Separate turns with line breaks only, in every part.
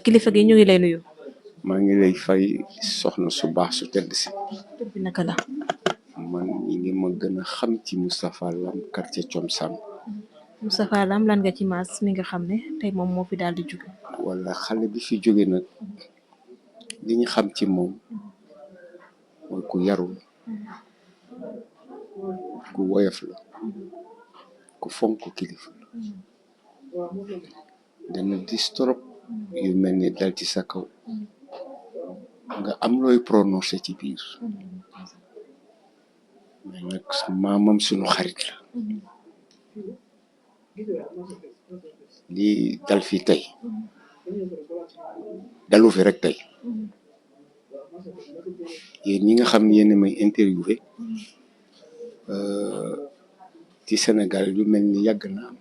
kilifa gi ñu ngi lay nuyu.
maa ngi lay fay soxna su baax su tedd si.
tur bi naka la.
man ñi ngi ma gën a xam ci Moustapha Lam quartier Thiomsane.
Moustapha Lam lan nga ci maas mi nga xam ne tey moom moo fi daal di jóge.
wala xale bi fi jóge nag li ñu xam ci moom mooy ku yarul ku woyof la ku fonk kilifa la dana dis trop yu mel ni dal ci sa kaw nga am looy prononcé ci biir mais nag maamam suñu xarit la lii dal fi tey dalu fi rek tey yéen ñi nga xam ne yéen may interviewé ci Sénégal yu mel ni yàgg na am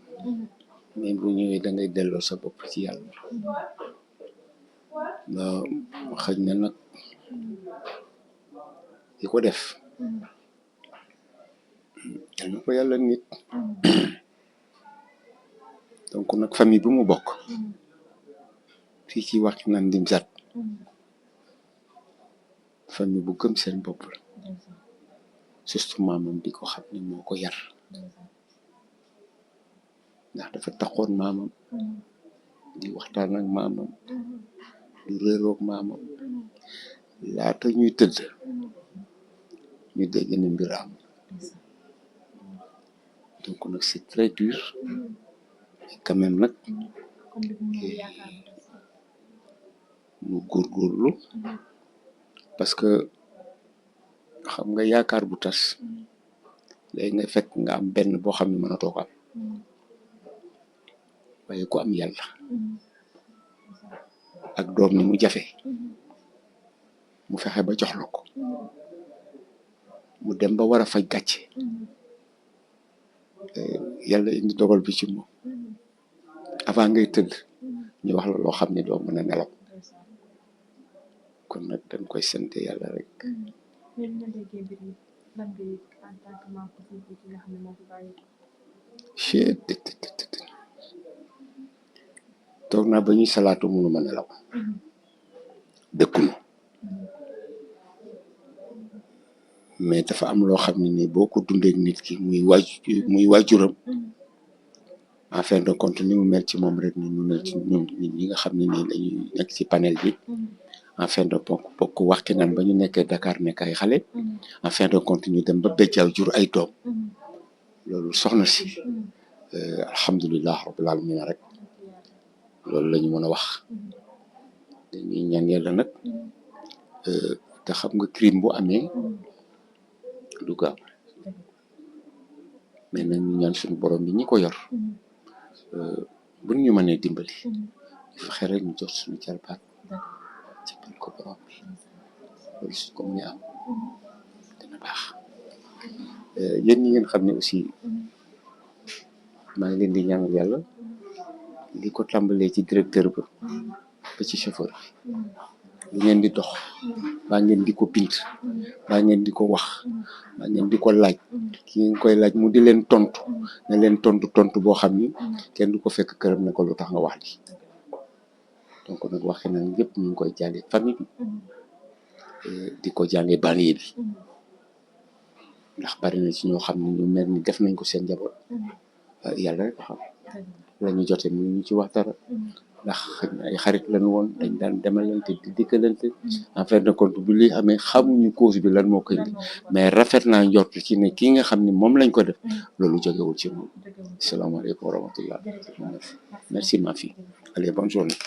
mais bu ñëwee da ngay delloo sa bopp ci yàlla xëj na nag di ko def yal na ko yàlla nit donc nag famille bu mu bokk fii ci Wakhinane Nimzatt famille bu gëm seen bopp la surtout maamam bi ko xam ne moo ko yar ndax dafa taxoon maamam di waxtaan ak maamam du réeroog maamam laata ñuy tëdd ñu dégg ne mbir am donc nag c'est très dur mais quand même nag mu góorgóorlu parce que xam nga yaakaar bu tas léegi nga fekk nga am benn boo xam ne mënatoo ko am waaye ku am yàlla ak doom ni mu jafe mu fexe ba jox la ko mu dem ba war a faj gàcce yàlla indi dogal bi ci moom avant ngay tëdd ñu wax la loo xam ne doo mën a nelaw kon nag dañ koy sant yàlla rek. toog naa ba ñuy salaatu mënu ma nelaw dëkkunu mais dafa am loo xam ne nii boo ko dundee nit ki muy waajuram en fin de compte ni mu mel ci moom rek ni mu mel ci ñun ñi nga xam ne nii dañuy nekk ci panel bi en fin de bokk Wakhinane ba ñu nekkee Dakar nekk ay xale en fin de compte ñu dem ba bejjaaw jur ay doom loolu soxna si alhamdulilah rabbil alamin rek loolu la ñu mën a wax dañuy ñaan yàlla nag te xam nga crime bu amee du gaaw mais nag ñu ñaan suñu borom bi ñi ko yor buñ ñu mënee dimbali fexe rek ñu jox suñu jarbaat ci biir ko borom bi loolu suñ ko mënee am dana baax yéen ñi ngeen xam ne aussi maa ngi leen di ñaanal yàlla li ko tàmbalee ci directeur ba ci chauffeur bi lu ngeen di dox baa ngeen di ko bind baa ngeen di ko wax baa ngeen di ko laaj ki ngeen koy laaj mu di leen tontu na leen tontu boo xam ni kenn du ko fekk këram ne ko lu tax nga wax li donc nag Wakhinane yëpp ñu ngi koy jàlle famille bi di ko jàlle banlieue bi ndax bari na ci ñoo xam ne ñu mel ni def nañ ko seen njaboot yàlla rek xam la ñu jote mu ñu ci wax dara ndax ay xarit lañu woon dañ daan demalante di dikkalante en fin de compte bu li amee xamuñu cause bi lan moo koy indi mais rafet naa njort ci ne kii nga xam ne moom lañ ko def loolu jógewul ci moom. Salaamaaleykum wa rahmatullah merci ma fille allez bonne journée.